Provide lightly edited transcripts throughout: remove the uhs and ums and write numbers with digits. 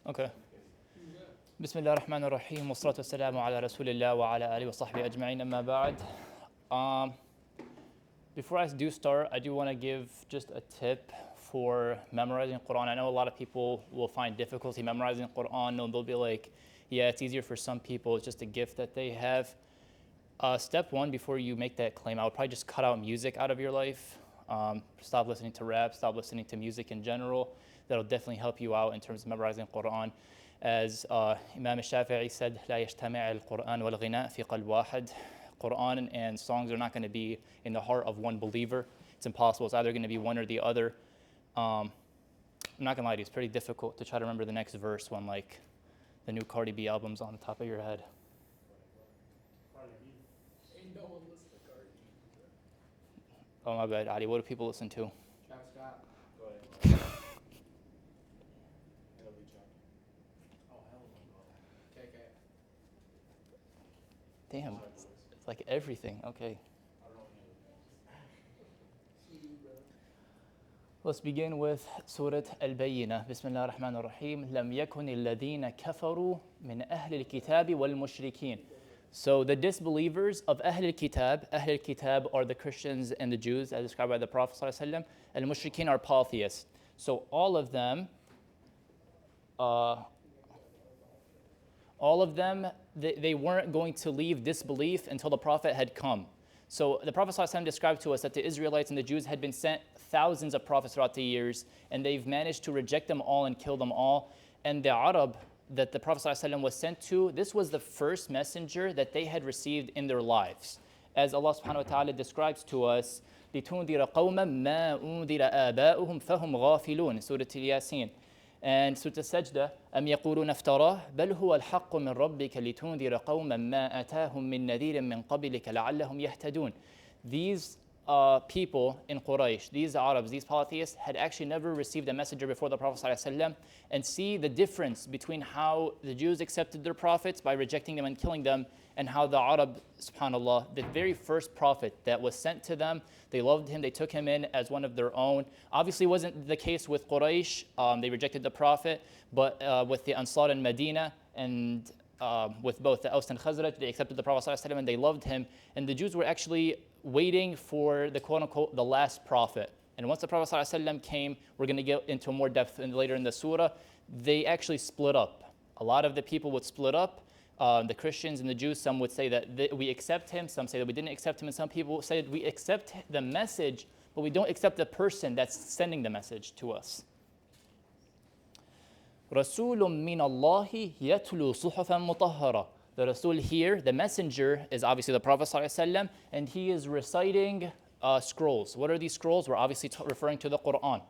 Okay. Bismillah ar-Rahman ar-Rahim, wa salatu wassalamu ala Rasulillah wa ala alihi wa sahbihi ajma'in, amma ba'd. Before I do start, I do want to give just a tip for memorizing Quran. I know a lot of people will find difficulty memorizing Quran, and they'll be like, yeah, it's easier for some people, it's just a gift that they have. Step one, before you make that claim, I would probably just cut out music out of your life. Stop listening to rap, stop listening to music in general. That'll definitely help you out in terms of memorizing Quran. As Imam al-Shafi'i said, لا يجتمع القرآن والغناء في قلب واحد. Quran and songs are not going to be in the heart of one believer. It's impossible. It's either going to be one or the other. I'm not going to lie to you, it's pretty difficult to try to remember the next verse when like the new Cardi B album's on the top of your head. Ain't no one listen to Cardi B. Oh, my bad, Adi. What do people listen to? Travis Scott. Go ahead. Oh, hell no. KK. Damn, it's like everything. Okay. Let's begin with Surah Al-Bayyinah. Bismillah ar-Rahman ar-Rahim. لم يكن الذين كفروا من أهل الكتاب والمشركين. So the disbelievers of Ahl al-Kitab are the Christians and the Jews, as described by the Prophet ﷺ. Al-Mushrikeen are polytheists. So all of them, they weren't going to leave disbelief until the Prophet had come. So the Prophet ﷺ described to us that the Israelites and the Jews had been sent thousands of prophets throughout the years, and they've managed to reject them all and kill them all. And the Arab that the Prophet ﷺ was sent to, this was the first messenger that they had received in their lives. As Allah subhanahu wa ta'ala describes to us, لِتُنذِرَ قَوْمًا مَا أُنذِرَ آبَاؤُهُمْ فَهُمْ غَافِلُونَ Surah Al-Yasin. And Surah Al-Sajdah, أَمْ يَقُولُونَ افْتَرَاهُ بَلْ هُوَ الْحَقُّ مِنْ رَبِّكَ لِتُنذِرَ قَوْمًا مَا أَتَاهُمْ مِنْ نَذِيرٍ مِنْ قَبْلِكَ لَعَلَّهُمْ يَهْتَدُونَ These people in Quraysh, these Arabs, these polytheists, had actually never received a messenger before the Prophet ﷺ, and see the difference between how the Jews accepted their prophets by rejecting them and killing them, and how the Arab, subhanAllah, the very first prophet that was sent to them, they loved him, they took him in as one of their own. Obviously, it wasn't the case with Quraysh. They rejected the prophet, but with the Ansar and Medina, and with both the Aus and Khazraj, they accepted the Prophet ﷺ and they loved him. And the Jews were actually waiting for the quote-unquote the last prophet. And once the Prophet ﷺ came, we're going to get into more depth later in the surah, they actually split up. A lot of the people would split up. The Christians and the Jews, some would say that we accept him, some say that we didn't accept him, and some people say that we accept the message, but we don't accept the person that's sending the message to us. رَسُولٌ مِّنَ اللَّهِ يَتْلُو صُحُفًا مُطَهَّرًا The Rasul here, the messenger, is obviously the Prophet ﷺ, and he is reciting scrolls. What are these scrolls? We're obviously referring to the Quran.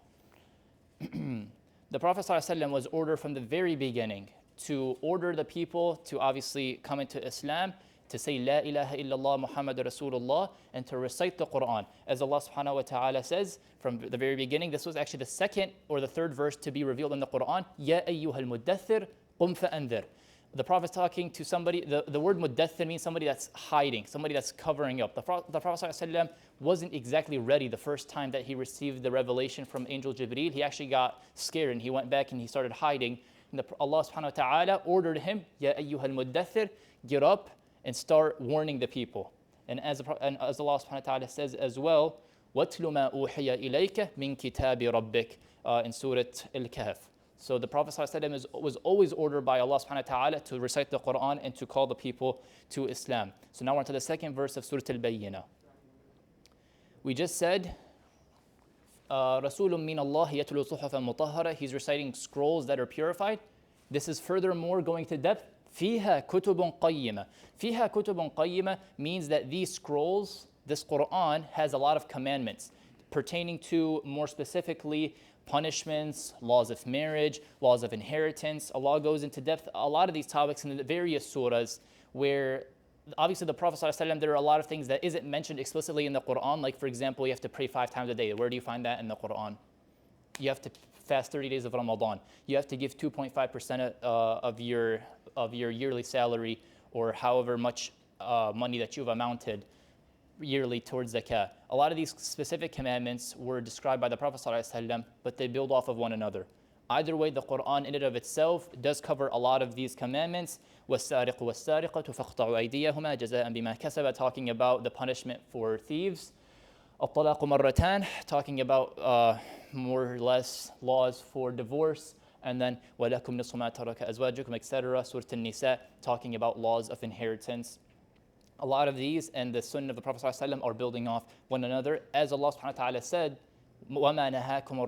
The Prophet ﷺ was ordered from the very beginning to order the people to obviously come into Islam, to say La ilaha illallah Muhammad Rasulullah, and to recite the Quran. As Allah subhanahu wa ta'ala says from the very beginning, this was actually the second or the third verse to be revealed in the Quran. Ya ayyuhal muddathir qum fa'anzir. The Prophet's talking to somebody, the word muddathir means somebody that's hiding, somebody that's covering up. The Prophet ﷺ wasn't exactly ready the first time that he received the revelation from Angel Jibreel. He actually got scared and he went back and he started hiding. And Allah subhanahu wa ta'ala ordered him, Ya ayyuhal muddathir, get up and start warning the people. And as Allah subhanahu wa ta'ala says as well, وَاتْلُ مَا أُوحِيَ إِلَيْكَ مِنْ كِتَابِ رَبِّكَ in Surah Al-Kahf. So the Prophet ﷺ was always ordered by Allah subhanahu wa ta'ala to recite the Quran and to call the people to Islam. So now we're into the second verse of Surah Al-Bayyinah. We just said, رَسُولٌ مِّنَ اللَّهِ يَتْلُو صُحُفًا مُطَهَّرًا He's reciting scrolls that are purified. This is furthermore going to depth. فِيهَا كُتُبٌ قَيِّمَةٌ فِيهَا كُتُبٌ قَيِّمَةٌ means that these scrolls, this Quran, has a lot of commandments pertaining to, more specifically, punishments, laws of marriage, laws of inheritance. Allah goes into depth a lot of these topics in the various surahs, where obviously the Prophet ﷺ, there are a lot of things that isn't mentioned explicitly in the Quran. Like, for example, you have to pray 5 times a day. Where do you find that in the Quran? You have to fast 30 days of Ramadan. You have to give 2.5% of your yearly salary, or however much money that you've amounted. yearly towards zakah. A lot of these specific commandments were described by the Prophet ﷺ, but they build off of one another. Either way, the Quran in and of itself does cover a lot of these commandments. وَالسَّارِقُ وَالسَّارِقَةُ فَاقْطَعُوا أَيْدِيَهُمَا جَزَاءً بِمَا كَسَبَا, talking about the punishment for thieves. الطلاق مرتان, talking about more or less laws for divorce. And then وَلَكُمْ نِصْفُ مَا تَرَكَ أَزْوَاجُكُمْ, etc. Surah An-Nisa, talking about laws of inheritance. A lot of these and the sunnah of the Prophet ﷺ are building off one another. As Allah subhanahu wa ta'ala said, وَمَا أَتَاكُمُ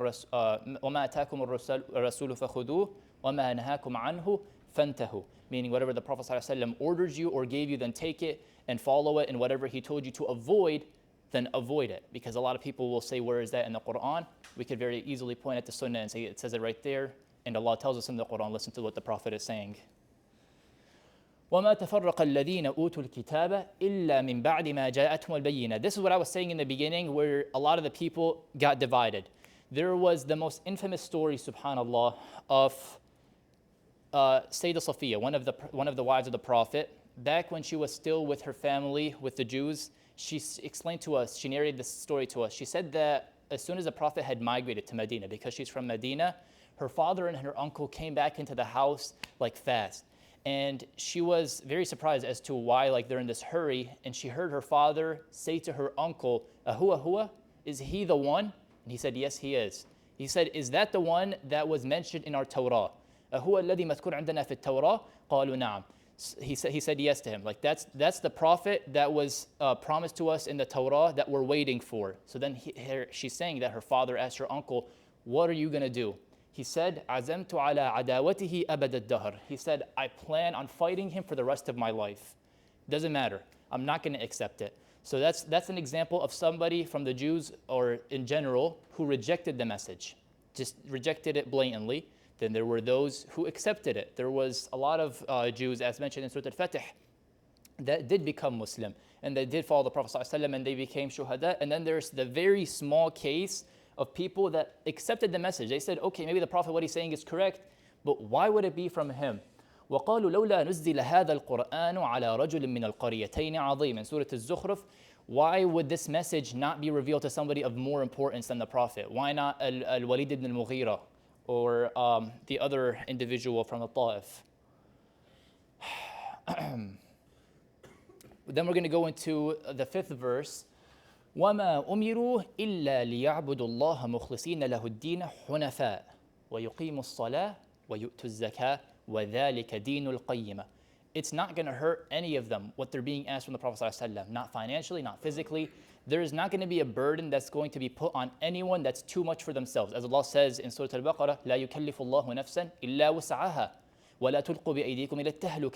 الرَّسُولُ فَخُذُوهُ وَمَا نَهَاكُمْ عَنْهُ فَانْتَهُوا, meaning whatever the Prophet ﷺ orders you or gave you, then take it and follow it, and whatever he told you to avoid, then avoid it. Because a lot of people will say, where is that in the Quran? We could very easily point at the sunnah and say, it says it right there, and Allah tells us in the Quran, listen to what the Prophet is saying. وَمَا تَفَرَّقَ الَّذِينَ أُوتُوا الْكِتَابَ إِلَّا مِنْ بَعْدِ مَا جَاءَتْهُمُ الْبَيِّنَةُ. This is what I was saying in the beginning, where a lot of the people got divided. There was the most infamous story, subhanAllah, of Sayyidah Safiya, one of the wives of the Prophet. Back when she was still with her family, with the Jews, she explained to us, she narrated this story to us. She said that as soon as the Prophet had migrated to Medina, because she's from Medina, her father and her uncle came back into the house like fast. And she was very surprised as to why they're in this hurry. And she heard her father say to her uncle, Ahua, is he the one? And he said, yes, he is. He said, is that the one that was mentioned in our Torah? Ahua alladhi madhkur indana fi at-Torah? Qalu na'am. He said yes to him. That's the prophet that was promised to us in the Torah that we're waiting for. So then she's saying that her father asked her uncle, what are you going to do? He said, عَزَمْتُ عَلَىٰ عَدَاوَتِهِ أَبَدَ الدَّهْرِ. He said, I plan on fighting him for the rest of my life. Doesn't matter. I'm not going to accept it. So that's an example of somebody from the Jews or in general who rejected the message, just rejected it blatantly. Then there were those who accepted it. There was a lot of Jews, as mentioned in Surah Al-Fatih, that did become Muslim and they did follow the Prophet ﷺ and they became shuhada. And then there's the very small case of people that accepted the message. They said, okay, maybe the Prophet, what he's saying is correct, but why would it be from him? وَقَالُوا لَوْلَا نُزِّلَ هَذَا الْقُرْآنُ عَلَى رَجُلٍ مِّنَ الْقَرْيَتَيْنِ عَظِيمٍ. In Surah Al-Zukhruf, why would this message not be revealed to somebody of more importance than the Prophet? Why not Al-Walid ibn al-Mughira or the other individual from the Ta'if? Then we're going to go into the 5th verse. وَمَا أُمِرُوا إِلَّا لِيَعْبُدُوا اللَّهَ مُخْلِصِينَ لَهُ الدِّينَ حُنَفَاءَ وَيُقِيمُوا الصَّلَاةَ وَيُؤْتُوا الزَّكَاةَ وَذَلِكَ دِينُ الْقَيِّمَةِ. It's not going to hurt any of them what they're being asked from the Prophet ﷺ, not financially, not physically. There is not going to be a burden that's going to be put on anyone that's too much for themselves. As Allah says in Surah Al-Baqarah, لَا يُكَلِّفُ اللَّهُ نَفْسًا إِلَّا وُسْعَهَا وَلَا تُلْقُوا بِأَيْدِيكُمْ إِلَى التَّهْلُكَةِ.